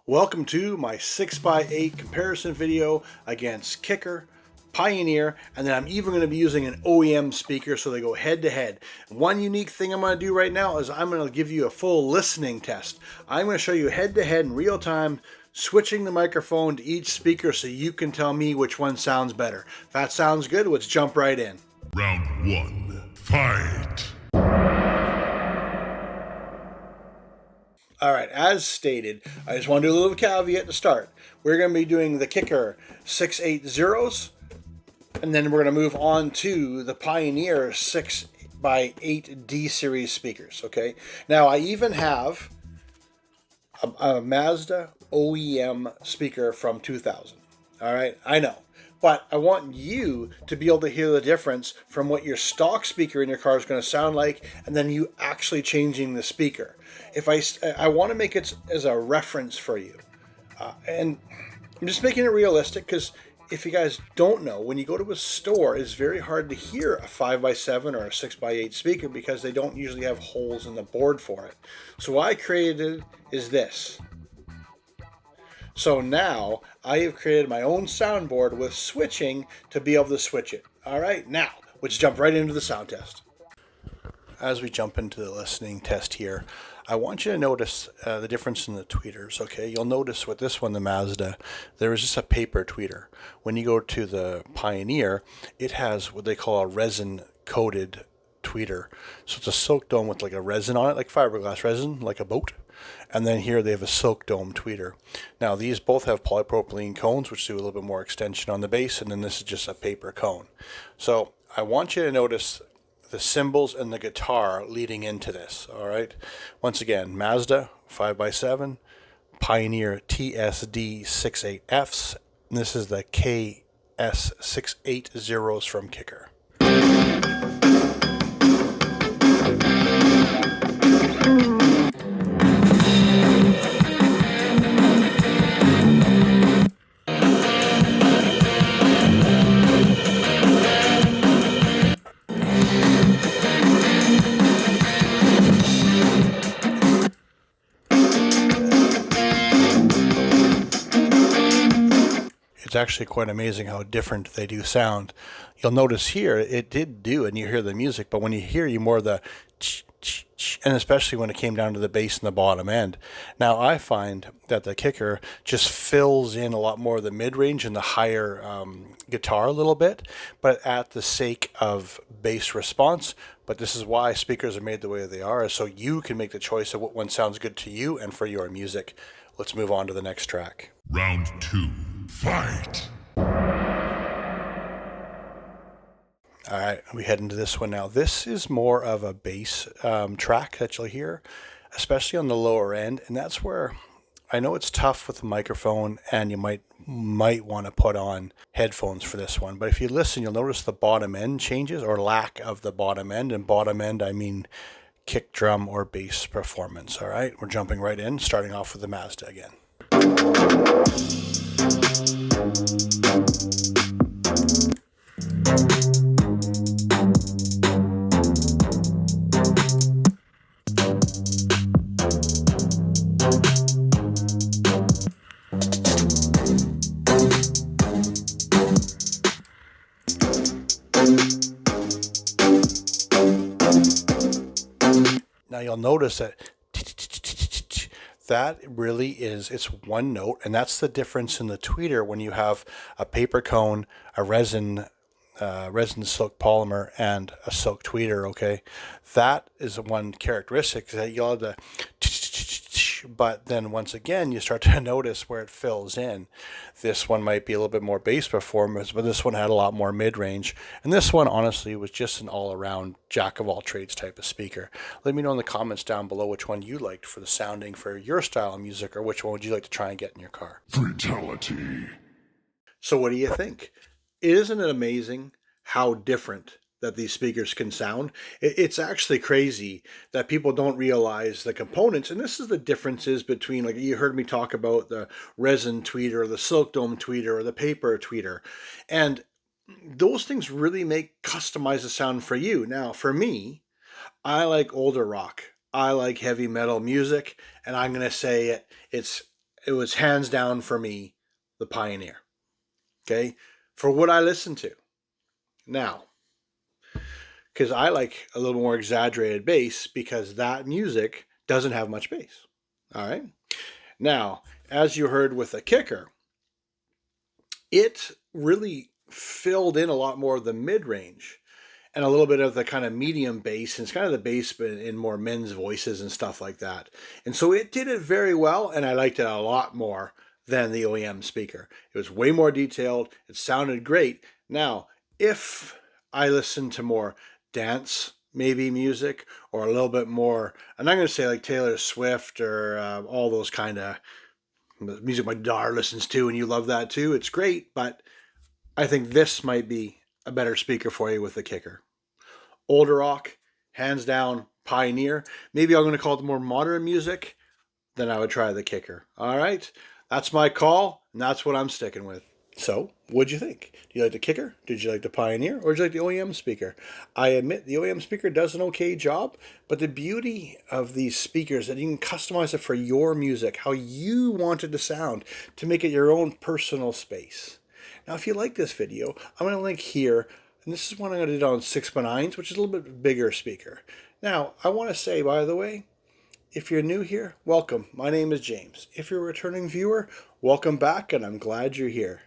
Welcome to my 6x8 comparison video against Kicker, Pioneer, and then I'm even going to be using an OEM speaker so they go head to head. One unique thing I'm going to do right now is I'm going to give you a full listening test. I'm going to show you head to head in real time, switching the microphone to each speaker so you can tell me which one sounds better. If that sounds good, let's jump right in. Round 1, fight! Alright, as stated, I just want to do a little caveat to start. We're going to be doing the Kicker 680s, and then we're going to move on to the Pioneer 6x8 D series speakers, okay? Now, I even have a Mazda OEM speaker from 2000, alright? I know. But I want you to be able to hear the difference from what your stock speaker in your car is going to sound like and then you actually changing the speaker. If I want to make it as a reference for you. And I'm just making it realistic because if you guys don't know, when you go to a store, it's very hard to hear a 5x7 or a 6x8 speaker because they don't usually have holes in the board for it. So what I created is this. So now I have created my own soundboard with switching to be able to switch it. All right, now let's jump right into the sound test. As we jump into the listening test here, I want you to notice the difference in the tweeters, okay? You'll notice with this one, the Mazda, there is just a paper tweeter. When you go to the Pioneer, it has what they call a resin-coated tweeter. So it's a silk dome with like a resin on it, like fiberglass resin, like a boat. And then here they have a silk dome tweeter. Now these both have polypropylene cones, which do a little bit more extension on the base, and then this is just a paper cone. So I want you to notice the cymbals and the guitar leading into this, all right? Once again, Mazda 5x7, Pioneer TSD68Fs, and this is the KS680s from Kicker. It's actually quite amazing how different they do sound. You'll notice here it did do, and you hear the music, but when you hear more of the and especially when it came down to the bass and the bottom end. Now I find that the Kicker just fills in a lot more of the mid-range and the higher guitar a little bit, but at the sake of bass response. But this is why speakers are made the way they are, so you can make the choice of what one sounds good to you and for your music. Let's move on to the next track. Round 2, fight! All right, we head into this one now. This is more of a bass track that you'll hear, especially on the lower end, and that's where I know it's tough with the microphone, and you might want to put on headphones for this one. But if you listen, you'll notice the bottom end changes, or lack of the bottom end. And bottom end, I mean kick drum or bass performance. All right, we're jumping right in, starting off with the Mazda again. Now you'll notice that that really is, it's one note, and that's the difference in the tweeter when you have a paper cone, a resin silk polymer, and a silk tweeter, okay? That is one characteristic, that you'll have the but then once again you start to notice where it fills in. This one might be a little bit more bass performance, but this one had a lot more mid-range, and this one honestly was just an all-around jack of all trades type of speaker. Let me know in the comments down below which one you liked for the sounding for your style of music, or which one would you like to try and get in your car. Fatality. So what do you think? Isn't it amazing how different that these speakers can sound? It's actually crazy that people don't realize the components, and this is the differences between, like you heard me talk about the resin tweeter or the silk dome tweeter or the paper tweeter, and those things really customize the sound for you. Now for me, I like older rock, I like heavy metal music, and I'm going to say it's it was hands down for me the Pioneer. Okay, for what I listen to now, because I like a little more exaggerated bass because that music doesn't have much bass. All right. Now, as you heard with the Kicker, it really filled in a lot more of the mid range and a little bit of the kind of medium bass, and it's kind of the bass in more men's voices and stuff like that. And so it did it very well, and I liked it a lot more than the OEM speaker. It was way more detailed. It sounded great. Now, if I listen to more dance maybe music, or a little bit more, I'm not going to say like Taylor Swift or all those kind of music my daughter listens to, and you love that too. It's great, but I think this might be a better speaker for you with the Kicker. Older rock, hands down, Pioneer. Maybe I'm going to call it more modern music. Then I would try the Kicker. All right, that's my call, and that's what I'm sticking with. So, what'd you think? Do you like the Kicker? Did you like the Pioneer? Or did you like the OEM speaker? I admit the OEM speaker does an okay job, but the beauty of these speakers that you can customize it for your music, how you want it to sound, to make it your own personal space. Now, if you like this video, I'm going to link here, and this is one I'm going to do on 6x9s, which is a little bit bigger speaker. Now, I want to say, by the way, if you're new here, welcome. My name is James. If you're a returning viewer, welcome back, and I'm glad you're here.